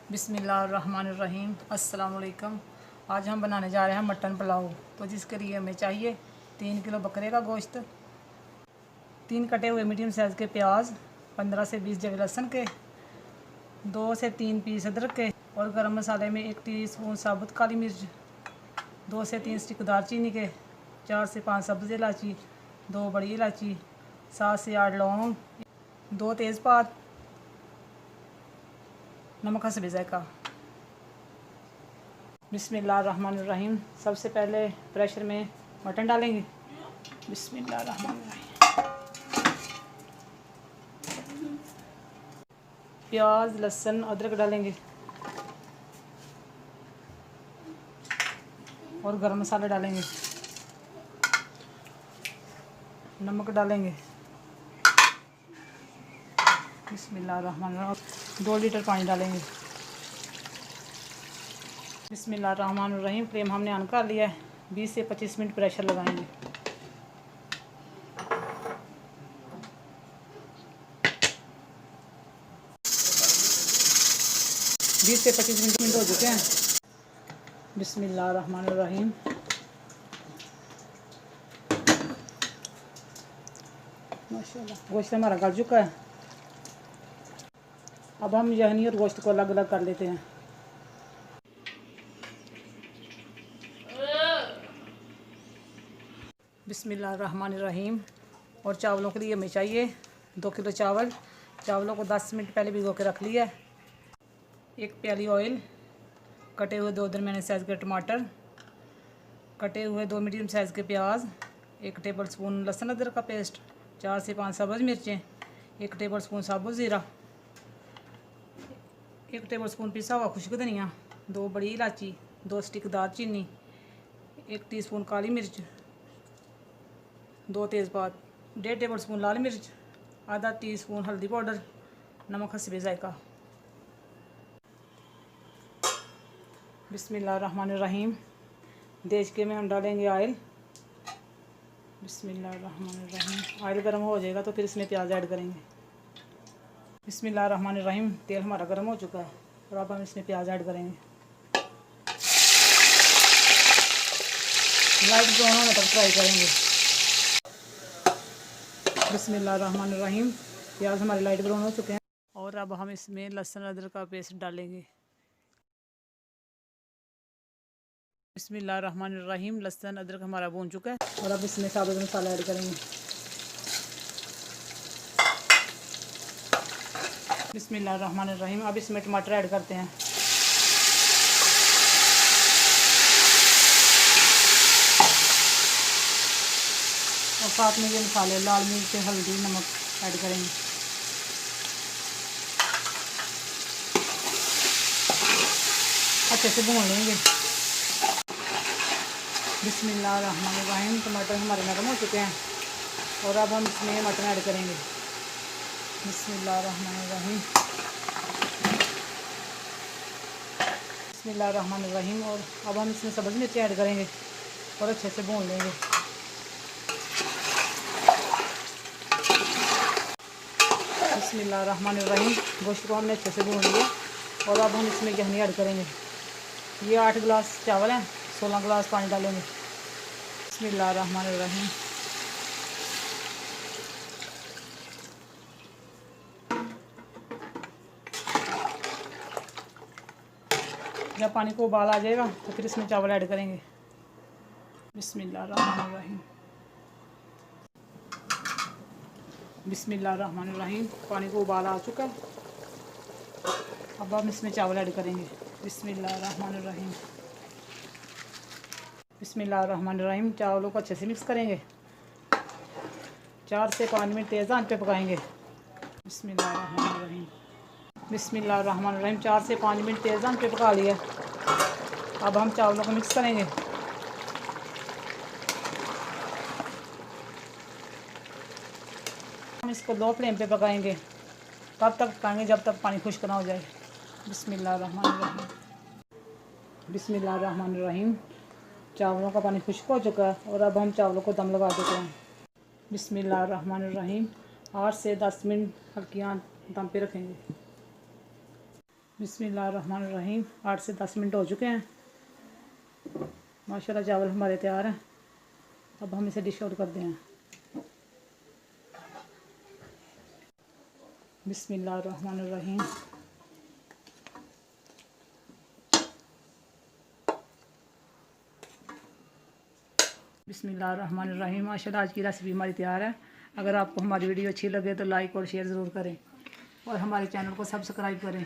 बिस्मिल्लाहिर्रहमानिर्रहीम। अस्सलाम वालेकुम। आज हम बनाने जा रहे हैं मटन पुलाव। तो जिसके लिए हमें चाहिए 3 किलो बकरे का गोश्त, 3 कटे हुए मीडियम साइज़ के प्याज, 15 से 20 जवे लहसुन के, 2 से 3 पीस अदरक के, और गरम मसाले में 1 टीस्पून साबुत काली मिर्च, 2 से 3 स्टिक दालचीनी के, 4 से 5 सब्ज़ इलायची, 2 बड़ी इलायची, 7 से 8 लौंग, 2 तेज़पात, नमक हस्बे ज़ायक़ा। बिस्मिल्लाहिर्रहमानिर्रहीम। सबसे पहले प्रेशर में मटन डालेंगे। बिस्मिल्लाहिर्रहमानिर्रहीम। प्याज, लहसुन, अदरक डालेंगे और गरम मसाला डालेंगे, नमक डालेंगे। बिस्मिल्लाहिर्रहमानिर्रहीम। 2 लीटर पानी डालेंगे। बिस्मिल्लाहिर्रहमानिर्रहीम। फ्लेम हमने ऑन कर लिया है। 20 से 25 मिनट प्रेशर लगाएंगे। बीस से 25 मिनट हो चुके हैं। बिस्मिल्लाहिर्रहमानिर्रहीम। माशाल्लाह गोश्त हमारा गल चुका है। अब हम यहनी और गोश्त को अलग अलग कर लेते हैं। बिस्मिल्लाहिर्रहमानिर्रहीम। और चावलों के लिए हमें चाहिए 2 किलो चावल। चावलों को 10 मिनट पहले भिगो के रख लिया है। 1 प्याली ऑयल, कटे हुए 2 दरमियाने साइज़ के टमाटर, कटे हुए 2 मीडियम साइज़ के प्याज, 1 टेबल स्पून लहसुन अदरक का पेस्ट, 4 से 5 सब्ज़ मिर्चें, 1 टेबल स्पून साबुत ज़ीरा, 1 टेबल स्पून पिसा हुआ खुश्क धनिया, 2 बड़ी इलायची, 2 स्टिक दालचीनी, 1 टीस्पून काली मिर्च, 2 तेज़पात, 1.5 टेबल स्पून लाल मिर्च, आधा टीस्पून हल्दी पाउडर, नमक हस्बे ज़ायक़ा। बिस्मिल्लाहिर्रहमानिर्रहीम। देचके में हम डालेंगे ऑयल। बिस्मिल्लाहिर्रहमानिर्रहीम। ऑयल गर्म हो जाएगा तो फिर इसमें प्याज ऐड करेंगे। बिस्मिल्लाहिर्रहमानिर्रहीम। तेल हमारा गर्म हो चुका है और अब हम इसमें प्याज ऐड करेंगे। लाइट ब्राउन होने तक फ्राई करेंगे। बिस्मिल्लाहिर्रहमानिर्रहीम। प्याज हमारे लाइट ब्राउन हो चुके हैं और अब हम इसमें लहसुन अदरक का पेस्ट डालेंगे। बिस्मिल्लाहिर्रहमानिर्रहीम। लहसुन अदरक हमारा भून चुका है और अब इसमें साबुत मसाला ऐड करेंगे। बिस्मिल्लाहिर्रहमानिर्रहीम। अब इसमें टमाटर ऐड करते हैं। और साथ में ये मसाले लाल मिर्च, हल्दी, नमक ऐड करेंगे। अच्छे से भून लेंगे। बिस्मिल्लाहिर्रहमानिर्रहीम। टमाटर हमारे नरम हो चुके हैं और अब हम इसमें मटन ऐड करेंगे। बिस्मिल्लाहिर्रहमानिर्रहीम। बिस्मिल्लाहिर्रहमानिर्रहीम। और अब हम इसमें सब्ज़ मिर्ची ऐड करेंगे और अच्छे से भून लेंगे। बिस्मिल्लाहिर्रहमानिर्रहीम। गोश्त को हमने अच्छे से भून लिया और अब हम इसमें यहनी ऐड करेंगे। ये 8 गिलास चावल हैं, 16 गिलास पानी डालेंगे। बिस्मिल्लाहिर्रहमानिर्रहीम। जब पानी को उबाल आ जाएगा तो फिर इसमें चावल ऐड करेंगे। बिस्मिल्लाहिर्रहमानिर्रहीम। बिस्मिल्लाहिर्रहमानिर्रहीम। पानी को उबाल आ चुका है। अब हम इसमें चावल ऐड करेंगे। बिस्मिल्लाहिर्रहमानिर्रहीम। बिस्मिल्लाहिर्रहमानिर्रहीम। चावलों को अच्छे से मिक्स करेंगे। 4 से 5 मिनट तेज़ आंच पे पकाएंगे। बिस्मिल्लाहिर्रहमानिर्रहीम। बिस्मिल्लाहिर्रहमानिर्रहीम। 4 से 5 मिनट तेज़ आंच पे पका लिया। अब हम चावलों को मिक्स करेंगे। हम इसको लो फ्लेम पे पकाएंगे। तब तक पकाएंगे जब तक पानी खुश्क ना हो जाए। बिस्मिल्लाहिर्रहमानिर्रहीम। बिस्मिल्लाहिर्रहमानिर्रहीम। चावलों का पानी खुश्क हो चुका है और अब हम चावलों को दम लगा देते हैं। बिस्मिल्लाहिर्रहमानिर्रहीम। 8 से 10 मिनट हल्की आंच दम पे रखेंगे। बिस्मिल्लाहिर्रहमानिर्रहीम। 8 से 10 मिनट हो चुके हैं। माशाल्लाह चावल हमारे तैयार हैं। अब हम इसे डिश आउट करते हैं। बिस्मिल्लाहिर्रहमानिर्रहीम। बिस्मिल्लाहिर्रहमानिर्रहीम। माशाल्लाह आज की रेसिपी हमारी तैयार है। अगर आपको हमारी वीडियो अच्छी लगे तो लाइक और शेयर ज़रूर करें और हमारे चैनल को सब्सक्राइब करें।